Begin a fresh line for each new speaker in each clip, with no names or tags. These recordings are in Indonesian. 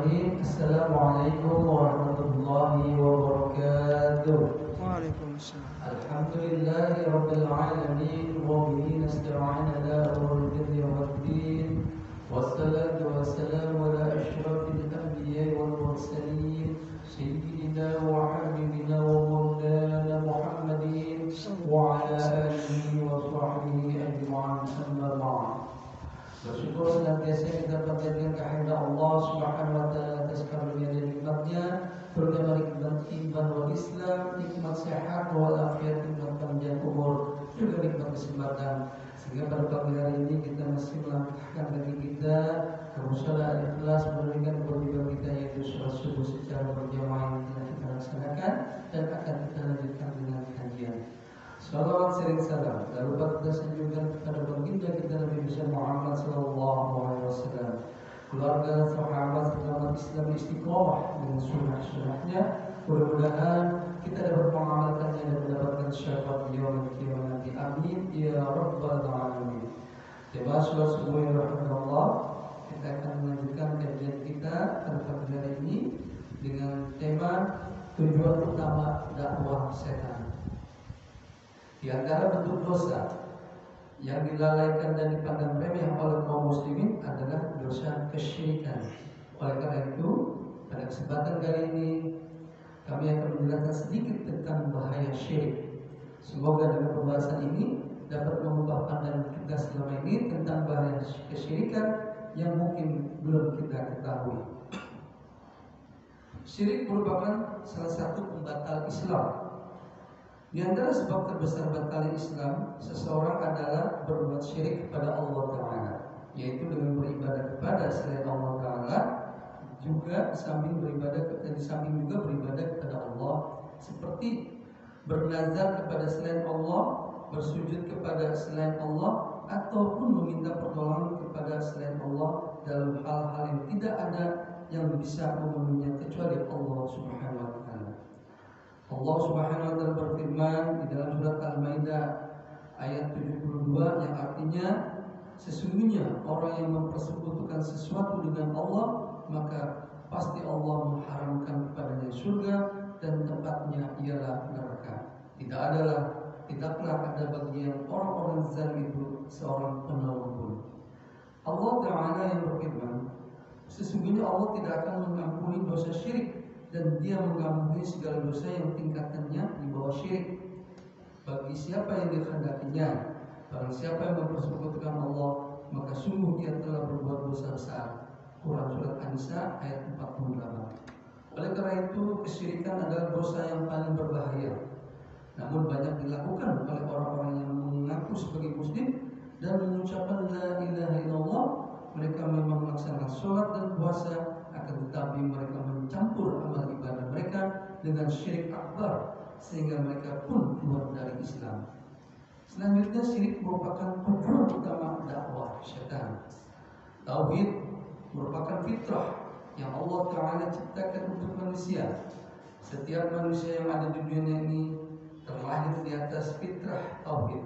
Bismillahirrahmanirrahim. Assalamualaikum warahmatullahi wabarakatuh.
Waalaikumsalam.
Alhamdulillahi rabbil alamin wa bihi nasta'in ala umuril birri waddin. Wassalatu wassalamu ala asyrafil anbiya'i wal mursalin sayyidina wa habibina wa maulana Muhammadin wa ala alihi wa sahbihi ajma'in, amma ba'd. Bersyukur senantiasa kita panjatkan kehadirat Allah Subhanahu wa taala atas karunia dan nikmatnya, terutama nikmat iman wal Islam, nikmat sehat wal afiat, nikmat panjang umur, juga nikmat kesempatan. Sehingga pada pagi hari ini kita masih melangkahkan kaki kita ke musala al-ikhlas, menunaikan kewajiban kita yaitu sholat subuh secara berjamaah yang telah kita laksanakan dan akan kita lanjutkan dengan kajian. Salawat sering salam dan lupa kita sanjungkan kepada baginda kita Nabi Muhammad sallallahu alaihi wasallam, keluarga, sahabat, selamat Islam istiqomah dengan sunnah-sunnahnya. Mudah-mudahan kita dapat mengamalkannya dan mendapatkan syafaat beliau nanti. Amin ya rabbal alamin. Jemaah sholat subuh yang rahmatullah, kita akan melanjutkan kajian kita pada pagi hari ini dengan tema tujuan utama dakwah setan. Di antara bentuk dosa yang dilalaikan dan dipandang remeh oleh kaum muslimin adalah dosa kesyirikan. Oleh karena itu, pada kesempatan kali ini kami akan menjelaskan sedikit tentang bahaya syirik. Semoga dengan pembahasan ini dapat mengubah pandangan kita selama ini tentang bahaya kesyirikan yang mungkin belum kita ketahui. Syirik merupakan salah satu pembatal Islam. Di antara sebab terbesar batal Islam seseorang adalah berbuat syirik kepada Allah Ta'ala, yaitu dengan beribadah kepada selain Allah Ta'ala, juga di samping juga beribadah kepada Allah, seperti bernazar kepada selain Allah, bersujud kepada selain Allah, ataupun meminta pertolongan kepada selain Allah dalam hal-hal yang tidak ada yang bisa memenuhinya kecuali Allah Subhanahu wa Ta'ala. Allah Subhanahu wa taala berfirman di dalam surat Al-Maidah ayat 72 yang artinya, sesungguhnya orang yang mempersekutukan sesuatu dengan Allah, maka pasti Allah mengharamkan kepadanya surga dan tempatnya ialah neraka. Tidaklah ada bagian orang-orang zalim itu seorang penolong pun. Allah Ta'ala yang berfirman, sesungguhnya Allah tidak akan mengampuni dosa syirik, dan Dia mengampuni segala dosa yang tingkatannya di bawah syirik bagi siapa yang dikehendakinya. Barang siapa yang mempersekutukan Allah, maka sungguh dia telah berbuat dosa besar. Quran surat An-Nisa ayat 48. Oleh karena itu, kesyirikan adalah dosa yang paling berbahaya. Namun banyak dilakukan oleh orang-orang yang mengaku sebagai muslim dan mengucapkan la ilaha illallah. Mereka memang melaksanakan sholat dan puasa, akan tetapi mereka mencampur amal ibadah mereka dengan syirik akbar, sehingga mereka pun keluar dari Islam. Selanjutnya, syirik merupakan tujuan utama dakwah syaitan. Tauhid merupakan fitrah yang Allah Ta'ala ciptakan untuk manusia. Setiap manusia yang ada di dunia ini terlahir di atas fitrah tauhid,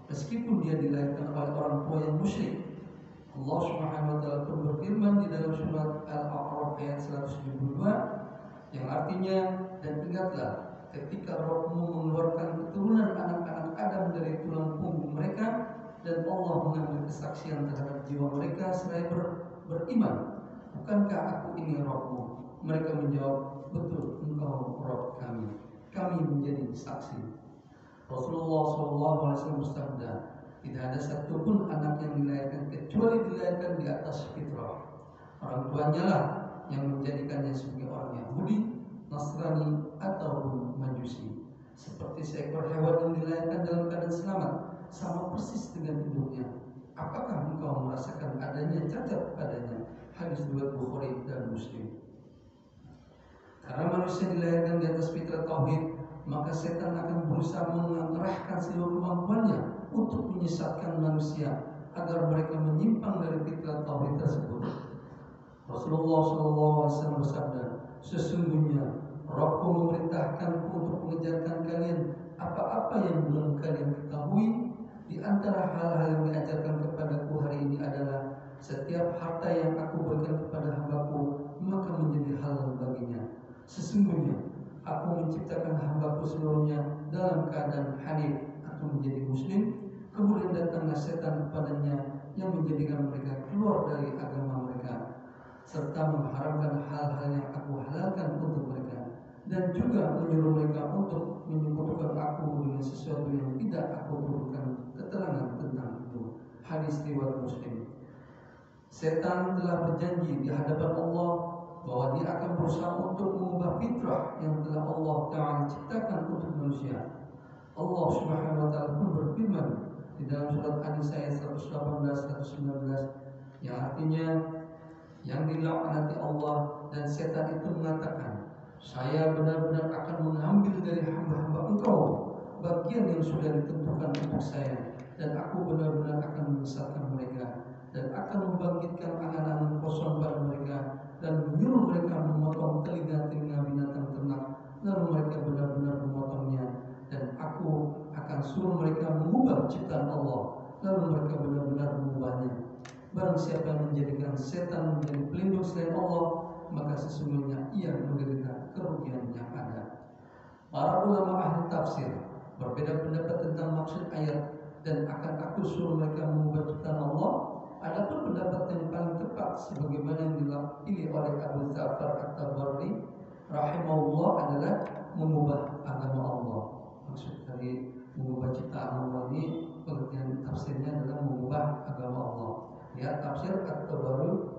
meskipun dia dilahirkan oleh orang tua yang musyrik. Allah Subhanahu wa taala pun berfirman di dalam surat Al-A'raf ayat 172 yang artinya, dan ingatlah ketika Rabbmu mengeluarkan keturunan anak-anak Adam dari tulang punggung mereka, dan Allah mengambil kesaksian terhadap jiwa mereka seraya beriman, bukankah aku ini Rabbmu? Mereka menjawab, betul, engkau Rabb kami. Kami menjadi saksi. Rasulullah SAW bersabda, tidak ada satupun anak yang dilahirkan kecuali dilahirkan di atas fitrah. Orang tuanya lah yang menjadikannya sebagai orang Yahudi, Nasrani, ataupun Majusi. Seperti seekor hewan yang dilahirkan dalam keadaan selamat, sama persis dengan induknya. Apakah engkau merasakan adanya cacat padanya? Hadis riwayat Bukhari dan Muslim. Karena manusia dilahirkan di atas fitrah tauhid, maka setan akan berusaha mengerahkan seluruh kemampuannya untuk menyesatkan manusia agar mereka menyimpang dari fitrah tauhid tersebut. Rasulullah SAW bersabda, sesungguhnya Rabbku memerintahkanku untuk mengajarkan kalian apa-apa yang belum kalian ketahui. Di antara hal-hal yang diajarkan kepadaku hari ini adalah setiap harta yang aku berikan kepada hambaku, maka menciptakan hamba-Ku seluruhnya dalam keadaan hanif atau menjadi muslim, kemudian datanglah setan kepadanya yang menjadikan mereka keluar dari agama mereka, serta mengharamkan hal-hal yang Aku halalkan untuk mereka, dan juga menyuruh mereka untuk menyekutukan Aku dengan sesuatu yang tidak Aku turunkan keterangan tentang itu. Hadis riwayat Muslim. Setan telah berjanji di hadapan Allah bahwa dia akan berusaha untuk mengubah fitrah yang telah Allah Ta'ala ciptakan untuk manusia. Allah Subhanahu wa Ta'ala pun berfirman di dalam surat An-Nisa ayat 118-119 yang artinya, yang dilaknati Allah dan setan itu mengatakan, saya benar-benar akan mengambil dari hamba-hamba Engkau bagian yang sudah ditentukan untuk saya, dan Aku benar-benar akan menyesatkan mereka dan akan membangkitkan angan-angan kosong pada mereka, dan menyuruh mereka memotong telinga-telinga binatang ternak, lalu mereka benar-benar memotongnya, dan Aku akan suruh mereka mengubah ciptaan Allah, lalu mereka benar-benar mengubahnya. Barang siapa yang menjadikan setan menjadi pelindung selain Allah, maka sesungguhnya ia menderita kerugian yang ada. Para ulama ahli tafsir berbeda pendapat tentang maksud ayat dan akan Aku suruh mereka mengubah ciptaan Allah. Adapun pendapat yang paling tepat sebagaimana yang dipilih oleh Abu Ja'far At-Tabari rahimahullah adalah mengubah agama Allah. Maksud dari mengubah ciptaan Allah ini, pengertian tafsirnya adalah mengubah agama Allah. Ya, tafsir At-Tabari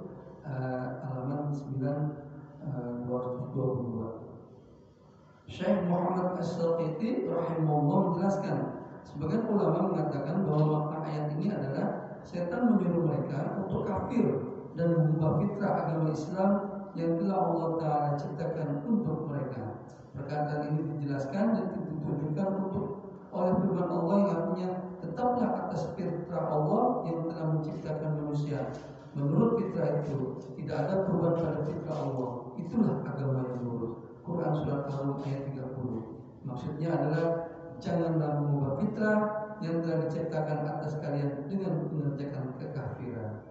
halaman 222. Syekh Muhammad As-Saqiti rahimahullah menjelaskan, sebagian ulama mengatakan bahwa makna ayat ini adalah setan menyuruh mereka untuk kafir dan mengubah fitrah agama Islam yang telah Allah Ta'ala ciptakan untuk mereka. Perkataan ini dijelaskan dan ditujukan untuk oleh firman Allah yang artinya, tetaplah atas fitrah Allah yang telah menciptakan manusia. Menurut fitrah itu tidak ada perubahan pada fitrah Allah. Itulah agama yang lurus. Quran surat Al-Rum ayat 30. Maksudnya adalah, janganlah mengubah fitrah yang telah diciptakan atas kalian dengan mengerjakan kekafiran.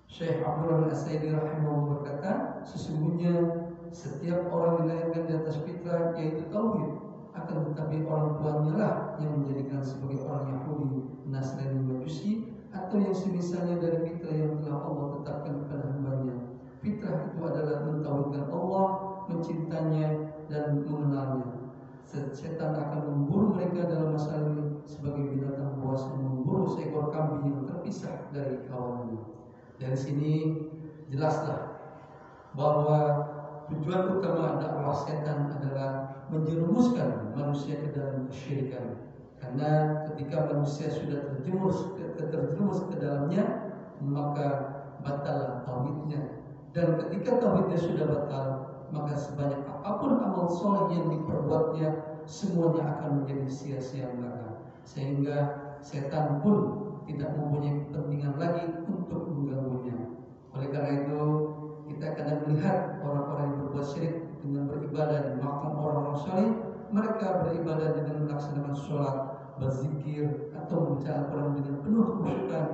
Syekh Abdul As-Saidi rahimahullah berkata, sesungguhnya setiap orang dilahirkan di atas fitrah yaitu tauhid, akan tetapi orang tuanya lah yang menjadikan sebagai orang Yahudi, Nasrani, Majusi, atau yang semisalnya dari fitrah yang telah Allah tetapkan kepada hambanya. Fitrah itu adalah mentauhidkan Allah, mencintanya dan mengenalnya. Setan akan memburu mereka dalam masalah ini sebagai binatang buas yang memburu seekor kambing yang terpisah dari kawannya. Dari sini jelaslah bahwa tujuan utama dakwah setan adalah menjerumuskan manusia ke dalam kesyirikan. Karena ketika manusia sudah terjerumus ke dalamnya, maka batal tauhidnya. Dan ketika tauhidnya sudah batal, maka sebanyak apapun amal soleh yang diperbuatnya, semuanya akan menjadi sia-sia belaka. Sehingga setan pun tidak mempunyai kepentingan lagi untuk mengganggunya. Oleh karena itu, kita kadang melihat orang-orang yang berbuat syirik dengan beribadah di makam orang-orang saleh. Mereka beribadah dengan melaksanakan sholat, berzikir, atau membaca Al-Quran dengan penuh khusyukan.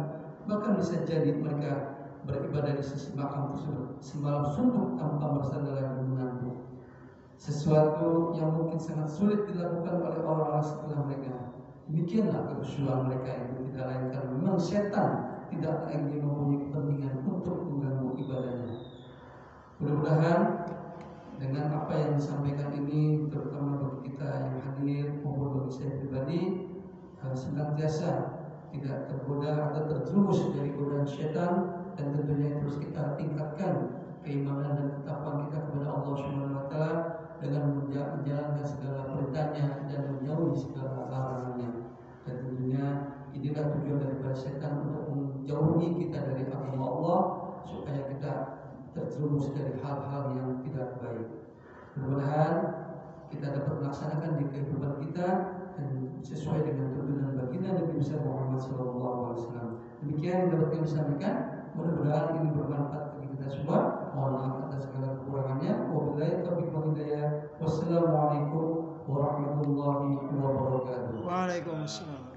Bahkan bisa jadi mereka beribadah di sisi makam tersebut semalam suntuk tanpa bersandar dan mengantuk. Sesuatu yang mungkin sangat sulit dilakukan oleh orang-orang setelah mereka. Demikianlah kekhusyuan mereka itu tidak lain karena memang setan tidak lagi mempunyai kepentingan untuk mengganggu ibadahnya. Mudah-mudahan dengan apa yang disampaikan ini, terutama bagi kita yang hadir maupun bagi saya pribadi, senantiasa tidak tergoda atau terjerumus dari godaan setan, dan tentunya terus kita tingkatkan keimanan dan ketakwaan kita kepada Allah Subhanahu wa Ta'ala dengan menjalankan segala perintahnya dan menjauhi segala larangannya. Dan tentunya inilah tujuan daripada setan untuk menjauhi kita dari agama Allah, supaya kita terjerumus dari hal-hal yang tidak baik. Mudah-mudahan kita dapat melaksanakan di kehidupan kita dan sesuai dengan tuntunan baginda Nabi Muhammad SAW. Demikian yang dapat kami sampaikan. Mudah-mudahan ini bermanfaat bagi kita semua. Mohon maaf atas segala kekurangannya. Wabillahi taufiq wal hidayah. Wassalamualaikum warahmatullahi wabarakatuh.
Waalaikumsalam.